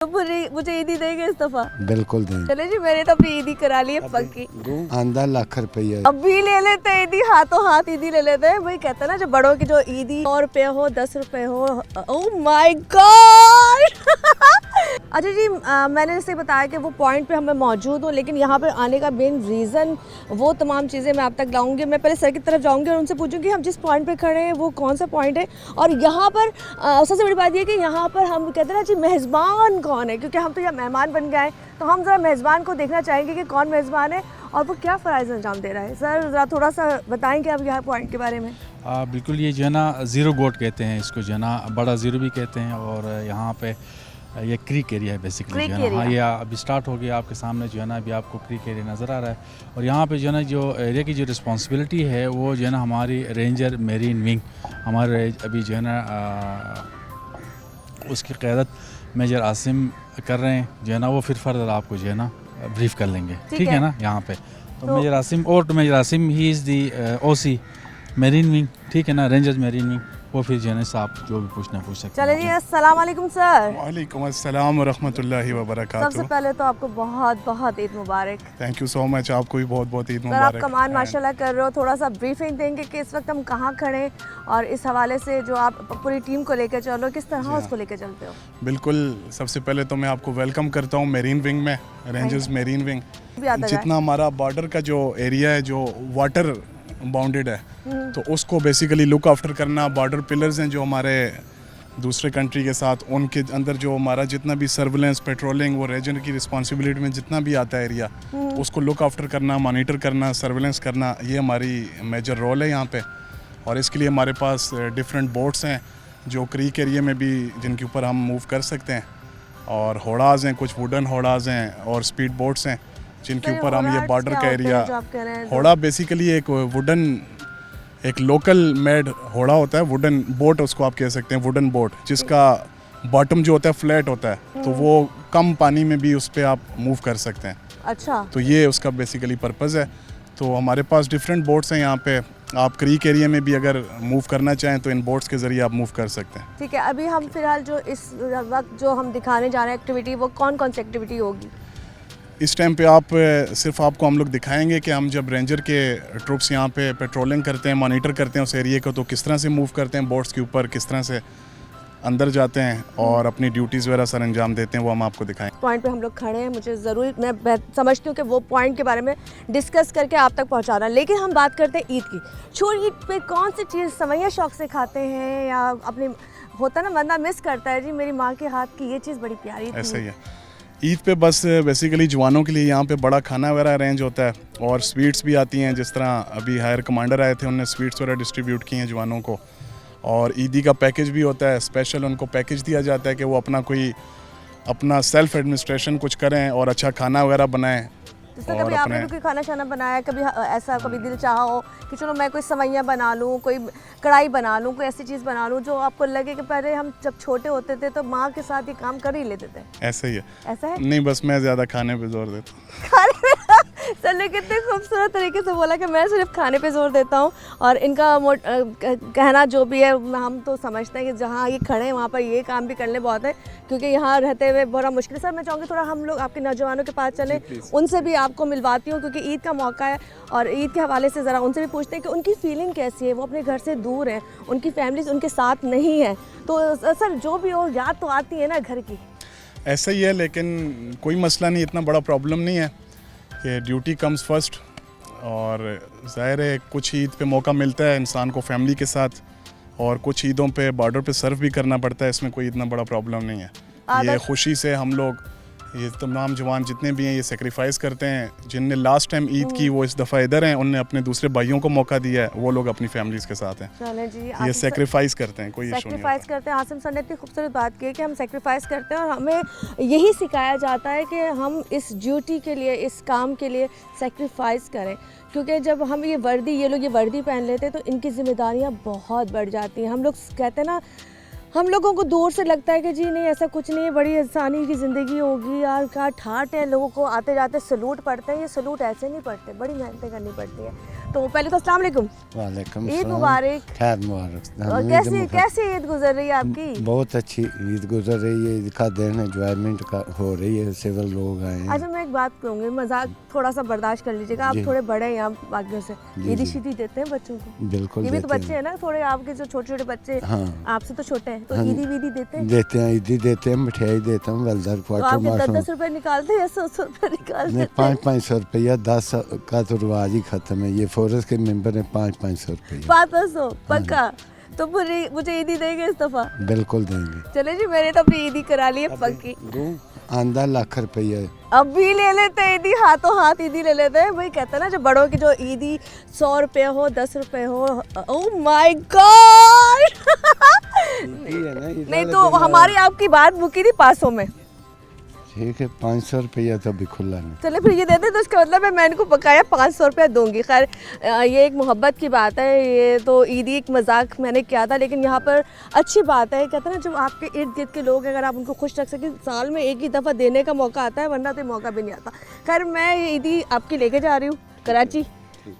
तो मुझे ईदी देंगे इस दफा? बिल्कुल देंगे। चले जी, मैंने तो अपनी ईदी करा ली है पक्की। आंधा लाख रुपया अभी ले लेते हैं ईदी, हाथों हाथ ईदी ले लेते हैं। वही कहते हैं ना, जो बड़ों की जो ईदी 100 रुपये हो 10 रुपये हो। Oh my God. अच्छा जी, मैंने जैसे बताया कि वो पॉइंट पे मैं मौजूद हूँ, लेकिन यहाँ पे आने का मेन रीज़न वो तमाम चीज़ें मैं आप तक लाऊंगी। मैं पहले सर की तरफ जाऊंगी और उनसे पूछूंगी हम जिस पॉइंट पे खड़े हैं वो कौन सा पॉइंट है, और यहाँ पर सबसे बड़ी बात ये कि यहाँ पर हम कहते हैं ना जी मेज़बान कौन है, क्योंकि हम तो यहाँ मेहमान बन गए, तो हम ज़रा मेज़बान को देखना चाहेंगे कि कौन मेज़बान है और वो क्या फ़राइज़ अंजाम दे रहा है। सर ज़रा थोड़ा सा बताएँगे आप यहाँ पॉइंट के बारे में। बिल्कुल, ये जो है ना ज़ीरो गोट कहते हैं इसको, जो है ना बड़ा ज़ीरो भी कहते हैं। और यहाँ पे ये क्रीक एरिया है बेसिकली, जो है ना। हाँ, ये अभी स्टार्ट हो गया आपके सामने, जो है ना अभी आपको क्रीक एरिया नज़र आ रहा है। और यहाँ पे जो है ना जो एरिया की जो रिस्पॉन्सिबिलिटी है वो जो है ना हमारी रेंजर मेरीन विंग, हमारे अभी जो है ना उसकी क़यादत मेजर आसिम कर रहे हैं, जो है ना वो फिर फर्दर आपको जो है ना ब्रीफ कर लेंगे, ठीक है ना। यहाँ पे तो मेजर आसिम, और तो major Asim he is the OC marine wing, ठीक है ना, रेंजर्स मेरीन विंग। वो फिर जो है आप जो भी पूछना पूछ सकते हैं। चलिए जी, अस्सलाम वालेकुम सर। वालेकुम अस्सलाम व रहमतुल्लाहि व बरकातुहू। सबसे पहले तो आपको बहुत बहुत ईद मुबारक। थैंक यू सो मच, आपको भी बहुत बहुत ईद सर मुबारक। आप कमाल माशाल्लाह कर रहे हो। थोड़ा सा ब्रीफिंग देंगे कि इस वक्त हम कहाँ खड़े हैं, और इस हवाले से जो आप पूरी टीम को लेकर चलो, किस तरह उसको लेकर चलते हो? बिल्कुल, सबसे पहले तो मैं आपको वेलकम करता हूँ मेरीन विंग में, रेंजर्स मेरीन विंग। जितना हमारा बॉर्डर का जो एरिया है जो वाटर बाउंडेड है, तो उसको बेसिकली लुक आफ्टर करना, बॉर्डर पिलर्स हैं जो हमारे दूसरे कंट्री के साथ, उनके अंदर जो हमारा जितना भी सर्विलेंस पेट्रोलिंग, वो रीजन की रिस्पांसिबिलिटी में जितना भी आता है एरिया, उसको लुक आफ्टर करना, मॉनिटर करना, सर्विलेंस करना, ये हमारी मेजर रोल है यहाँ पे। और इसके लिए हमारे पास डिफरेंट बोट्स हैं जो क्रीक एरिया में भी, जिनके ऊपर हम मूव कर सकते हैं। और होड़ाज हैं, कुछ वुडन होड़ाज हैं और स्पीड बोट्स हैं जिनके ऊपर हम ये बॉर्डर का एरिया। होड़ा बेसिकली एक वुडन, एक लोकल मेड होड़ा होता है, वुडन बोट उसको आप कह सकते हैं, वुडन बोट, जिसका बॉटम जो होता है फ्लैट होता है, तो वो कम पानी में भी उस पर आप मूव कर सकते हैं। अच्छा, तो ये उसका बेसिकली पर्पज़ है। तो हमारे पास डिफरेंट बोट्स हैं यहाँ पे। आप क्रीक एरिया में भी अगर मूव करना चाहें तो इन बोट्स के ज़रिए आप मूव कर सकते हैं। ठीक है। अभी हम फिलहाल जो इस वक्त जो हम दिखाने जा रहे हैं एक्टिविटी, वो कौन कौन सी एक्टिविटी होगी? इस टाइम पे आप सिर्फ आपको हम लोग दिखाएंगे कि हम जब रेंजर के ट्रूप्स यहाँ पे पेट्रोलिंग करते हैं, मॉनिटर करते हैं उस एरिया को, तो किस तरह से मूव करते हैं बोट्स के ऊपर, किस तरह से अंदर जाते हैं और अपनी ड्यूटीज़ वगैरह सर अंजाम देते हैं, वो हम आपको दिखाएं। पॉइंट पे हम लोग खड़े हैं, मुझे ज़रूर, मैं समझती हूँ कि वो पॉइंट के बारे में डिस्कस करके आप तक पहुँचाना। लेकिन हम बात करते हैं ईद की। छोड़, ईद पे कौन सी चीज़ सवैया शौक से खाते हैं, या अपने होता ना बंदा मिस करता है जी मेरी माँ के हाथ की ये चीज़ बड़ी प्यारी थी? ऐसा ही है, ईद पे बस बेसिकली जवानों के लिए यहाँ पे बड़ा खाना वगैरह अरेंज होता है, और स्वीट्स भी आती हैं। जिस तरह अभी हायर कमांडर आए थे, उन्होंने स्वीट्स वगैरह डिस्ट्रीब्यूट किए हैं जवानों को। और ईदी का पैकेज भी होता है, स्पेशल उनको पैकेज दिया जाता है कि वो अपना सेल्फ एडमिनिस्ट्रेशन कुछ करें और अच्छा खाना वगैरह बनाएं। तो कभी आपने भी कोई खाना शाना बनाया, कभी ऐसा कभी दिल चाहा हो कि चलो मैं कोई सवैया बना लूँ, कोई कढ़ाई बना लूँ, कोई ऐसी चीज़ बना लूँ जो आपको लगे कि पहले हम जब छोटे होते थे तो माँ के साथ ये काम कर ही लेते थे? ऐसा ही है। ऐसा है? नहीं, बस मैं ज़्यादा खाने पे जोर देता हूँ। खाने पे? सर ने कितने खूबसूरत तरीके से बोला कि मैं सिर्फ खाने पे जोर देता हूँ, और इनका कहना जो भी है, हम तो समझते हैं कि जहाँ ये खड़े हैं वहाँ पर ये काम भी करने बहुत है, क्योंकि यहाँ रहते हुए बड़ा मुश्किल है। सर मैं चाहूँगी थोड़ा हम लोग आपके नौजवानों के पास चलें, उनसे भी आपको मिलवाती हूँ, क्योंकि ईद का मौका है, और ईद के हवाले से ज़रा उनसे भी पूछते हैं कि उनकी फ़ीलिंग कैसी है। वो अपने घर से दूर हैं, उनकी फैमिली उनके साथ नहीं है, तो सर जो भी हो याद तो आती है ना घर की। ऐसा ही है, लेकिन कोई मसला नहीं, इतना बड़ा प्रॉब्लम नहीं है कि ड्यूटी कम्स फर्स्ट। और ज़ाहिर है कुछ ईद पे मौका मिलता है इंसान को फैमिली के साथ, और कुछ ईदों पे बॉर्डर पे सर्व भी करना पड़ता है, इसमें कोई इतना बड़ा प्रॉब्लम नहीं है। ये खुशी से हम लोग, ये तमाम जवान जितने भी हैं, ये सेक्रीफाइस करते हैं। जिनने लास्ट टाइम ईद की वो इस दफ़ा इधर हैं, उनने अपने दूसरे भाइयों को मौका दिया है, वो लोग अपनी फैमिलीज़ के साथ हैं। चले जी, ये सेक्रीफाइस करते हैं, कोई इशू नहीं सेक्रीफाइस करते हैं। आसिम सर ने इतनी खूबसूरत बात की है कि हम सेक्रीफाइस करते हैं, और हमें यही सिखाया जाता है कि हम इस ड्यूटी के लिए, इस काम के लिए सेक्रीफाइस करें, क्योंकि जब हम ये लोग ये वर्दी पहन लेते हैं तो इनकी जिम्मेदारियाँ बहुत बढ़ जाती हैं। हम लोग कहते हैं ना, हम लोगों को दूर से लगता है कि जी नहीं ऐसा कुछ नहीं है, बड़ी इंसानी की ज़िंदगी होगी यार, क्या ठाट है, लोगों को आते जाते सलूट पड़ते हैं। ये सलूट ऐसे नहीं पड़ते, बड़ी मेहनतें करनी पड़ती है। तो पहले तो अस्सलाम वालेकुम, वालेकुम ईद सलाम। मुबारक। खैर मुबारक। और कैसी ईद गुजर रही है आपकी? बहुत अच्छी ईद गुजर रही है। ईद का दिन एंजॉयमेंट का हो रही है, सिविल लोग आए हैं। अच्छा मैं एक बात कहूँगी, मजाक थोड़ा सा बर्दाश्त कर लीजिएगा, आप जी। थोड़े बड़े हैं आप बाकियों से, जी, ईदी जी। शीदी देते हैं बच्चों को? बिल्कुल ये भी तो देते बच्चे हैं ना थोड़े, आपके जो छोटे छोटे बच्चे हाँ। आपसे तो छोटे हैं, तो हाँ। ईदी वीदी देते हैं? देते हैं, ईदी देते हैं, मिठाई देता हूँ, वेलदार तो क्वार्टर आपके मासूम। 10-10 रुपए निकालते हैं या 100 रुपए निकालते नहीं, हैं? 500 रुपया 10 का तो रिवाज ही खत्म है। ये फोरस के मेंबर है 500 रुपया। 500 पक्का? तो मुझे ईदी देंगे इस दफा? बिल्कुल देंगे। चले जी, मैंने तो अपनी ईदी करा ली है पक्की। आंदा लाख रुपया। अब भी ले लेते हैं ईदी, हाथों हाथ ईदी ले लेते हैं। वही कहते हैं ना, जो बड़ों की जो ईदी 100 रुपये हो, 10 रुपये हो। Oh my God. नहीं तो हमारी आपकी बात मुकी थी 500 में। ठीक है, 500 रुपया तो अभी खुला नहीं। चले फिर ये देते तो इसका मतलब है मैं इनको बकाया 500 रुपया दूंगी। खैर ये एक मोहब्बत की बात है, ये तो ईदी एक मजाक मैंने किया था, लेकिन यहाँ पर अच्छी बात है। कहते हैं ना, जो आपके इर्द गिर्द के लोग हैं, अगर आप उनको खुश रख सकें, साल में एक ही दफ़ा देने का मौका आता है, वरना तो मौका भी नहीं आता। खैर मैं ये ईदी आपकी लेके जा रही हूँ कराची,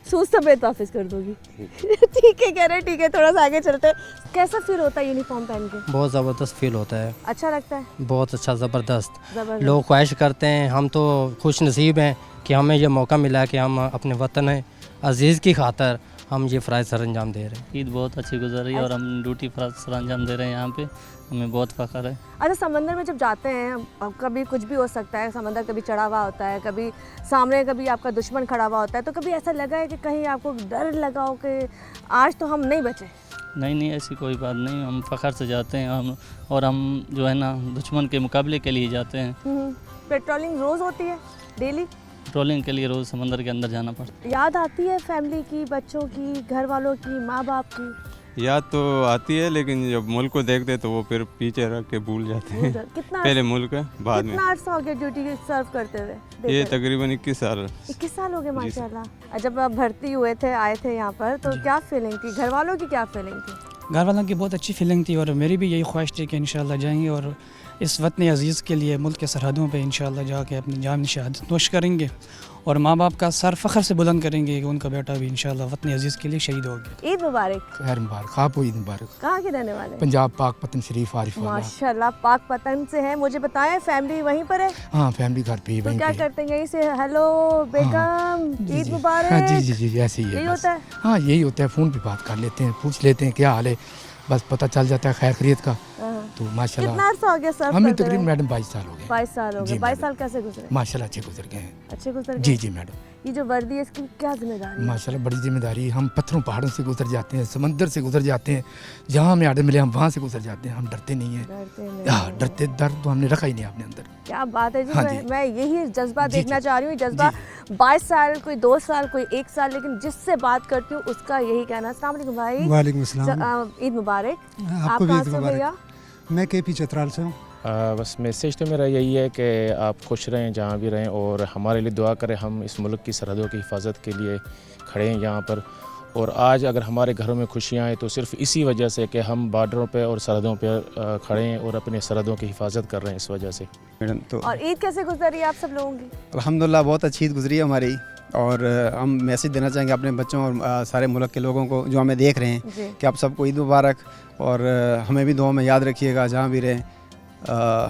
सूद समेत वापस कर दूंगी। ठीक है, कह रहे ठीक है, थोड़ा सा आगे चलते हैं। कैसा फील होता है यूनिफॉर्म पहन के? बहुत ज़बरदस्त फील होता है। अच्छा लगता है? बहुत अच्छा, ज़बरदस्त। जबरदस्त। लोग ख्वाहिश करते हैं, हम तो खुश नसीब हैं कि हमें ये मौका मिला कि हम अपने वतन अज़ीज़ की खातर हम ये फ़राइज़ सर अंजाम दे रहे हैं। ईद बहुत अच्छी गुजर रही है और हम ड्यूटी फ़राइज़ सर अंजाम दे रहे हैं यहाँ पे, हमें बहुत फ़ख्र है। अच्छा, समंदर में जब जाते हैं, अब कभी कुछ भी हो सकता है, समंदर कभी चढ़ा हुआ होता है, कभी सामने कभी आपका दुश्मन खड़ा हुआ होता है, तो कभी ऐसा लगा है कि कहीं आपको डर लगा हो कि आज तो हम नहीं बचे? नहीं, ऐसी कोई बात नहीं, हम फ़ख्र से जाते हैं हम जो है ना दुश्मन के मुकाबले के लिए जाते हैं। पेट्रोलिंग रोज़ होती है, डेली? पेट्रोलिंग के लिए रोज़ समंदर के अंदर जाना पड़ता है। याद आती है फैमिली की, बच्चों की, घर वालों की, माँ बाप की? याद तो आती है, लेकिन जब मुल्क को देखते तो वो फिर पीछे रख के भूल जाते हैं। कितना पहले मुल्क है, बाद में। कितना अर्सा हो गया ड्यूटी सर्व करते हुए? ये तकरीबन 21 साल। 21 साल हो गए माशाल्लाह। जब आप भर्ती हुए थे, आए थे यहाँ पर, तो क्या फीलिंग थी? घर वालों की क्या फीलिंग थी? घर वालों की बहुत अच्छी फीलिंग थी और मेरी भी यही ख्वाहिश थी कि इंशाल्लाह जाएंगे और इस वतन अज़ीज़ के लिए मुल्क के सरहदों पे इंशाल्लाह जाके अपनी जान शहादत नोश करेंगे और माँ बाप का सर फ़ख्र से बुलंद करेंगे कि उनका बेटा भी इंशाल्लाह वतन अज़ीज़ के लिए शहीद हो गया। ईद मुबारक। खैर मुबारक, आपको ईद मुबारक। कहाँ के रहने वाले? पंजाब पाक पतन शरीफ आरिफाबाद। माशाल्लाह, पाक पतन से हैं। मुझे बताएं, फैमिली वहीं पर है? हाँ, फैमिली घर पे ही तो वहीं क्या पे। करते हैं? यहीं से हेलो बेगम, जी, ईद जी। मुबारक। हाँ, जी जी जी ऐसे ही है। यही बस। होता है? हाँ, यही होता है। फ़ोन पे बात कर लेते हैं, पूछ लेते हैं क्या हाल है, बस पता चल जाता है खैर खैरियत का। हाँ। तो माशाल्लाह कितना अर्सा हो गया सर्व हमें करते तकरीबन हुए? मैडम 22 साल हो गए। 22 साल हो जी, गए। 22 मैडम। साल कैसे गुजरे? माशाल्लाह अच्छे गुजर गए हैं। अच्छे गुजर गए? जी जी मैडम, ये जो वर्दी है, इसकी क्या जिम्मेदारी है? माशाल्लाह बड़ी जिम्मेदारी। हम पत्थरों पहाड़ों से गुजर जाते हैं, समंदर से गुजर जाते हैं, जहाँ हमें आर्डर मिले हम वहाँ से गुजर जाते हैं। हम डरते नहीं हैं। डरते नहीं हाँ, हैं। डरते डर तो हमने रखा ही नहीं अपने अंदर। क्या बात है जी। हाँ मैं यही जज्बा जी, देखना जी। चाह रही हूँ। जज्बा 22 साल, कोई 2 साल, कोई 1 साल, लेकिन जिससे बात करती हूँ उसका यही कहना। अस्सलाम वालेकुम भाई। वालेकुम अस्सलाम। ईद मुबारक। आपको भी कहाँ ईद से मुबारक। भैया? मैं केपी चतराल से हूँ। बस मैसेज तो मेरा यही है कि आप खुश रहें जहाँ भी रहें और हमारे लिए दुआ करें। हम इस मुल्क की सरहदों की हिफाजत के लिए खड़े हैं यहाँ पर, और आज अगर हमारे घरों में खुशियाँ हैं तो सिर्फ इसी वजह से कि हम बॉर्डरों पे और सरहदों पे खड़े हैं और अपने सरहदों की हिफाजत कर रहे हैं, इस वजह से। मैडम तो और ईद कैसे गुजरी आप सब लोगों की? अल्हम्दुलिल्लाह बहुत अच्छी ईद गुजरी है हमारी, और हम मैसेज देना चाहेंगे अपने बच्चों और सारे मुल्क के लोगों को जो हमें देख रहे हैं कि आप सबको ईद मुबारक, और हमें भी दुआ में याद रखिएगा जहाँ भी रहें,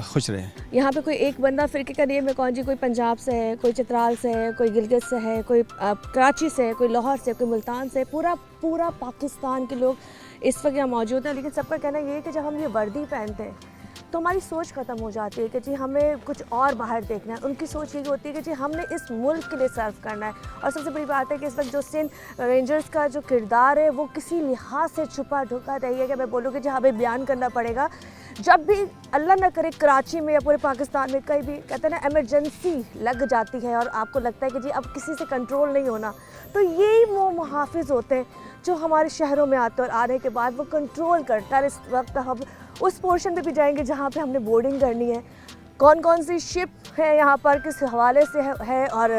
खुश रहें। यहाँ पे कोई एक बंदा फ़िरके का नेम है कौन जी? कोई पंजाब से है, कोई चित्राल से है, कोई गिलगित से है, कोई कराची से है, कोई लाहौर से, कोई मुल्तान से। पूरा पाकिस्तान के लोग इस वक्त यहाँ मौजूद हैं। लेकिन सबका कहना ये है कि जब हम ये वर्दी पहनते हैं तो हमारी सोच ख़त्म हो जाती है कि जी हमें कुछ और बाहर देखना है। उनकी सोच ये होती है कि जी हमने इस मुल्क के लिए सर्व करना है। और सबसे बड़ी बात है कि इस वक्त जो सिंध रेंजर्स का जो किरदार है वो किसी लिहाज से छुपा ढुका रही है कि मैं बोलूँ कि जी हमें बयान करना पड़ेगा। जब भी अल्लाह न करे कराची में या पूरे पाकिस्तान में कहीं भी कहते हैं ना इमरजेंसी लग जाती है और आपको लगता है कि जी अब किसी से कंट्रोल नहीं होना, तो यही वो मुहाफिज होते हैं जो हमारे शहरों में आते हैं और आने के बाद वो कंट्रोल करता है। इस वक्त हम उस पोर्शन पे भी जाएंगे जहाँ पे हमने बोर्डिंग करनी है, कौन कौन सी शिप है यहाँ पर, किस हवाले से है और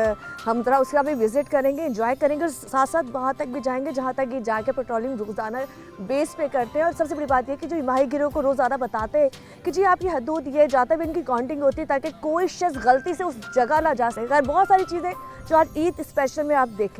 हम ज़रा उसका भी विज़िट करेंगे, एंजॉय करेंगे। और साथ साथ वहाँ तक भी जाएंगे जहाँ तक ये जाके पेट्रोलिंग रोज़ाना बेस पे करते हैं। और सबसे बड़ी बात यह कि जो माहीगिरों को रोज़ाना बताते हैं कि जी आप ये हदूद ये जाते हुए इनकी काउंटिंग होती है ताकि कोई शख्स गलती से उस जगह ना जा सके। बहुत सारी चीज़ें जो आज ईद स्पेशल में आप देखें।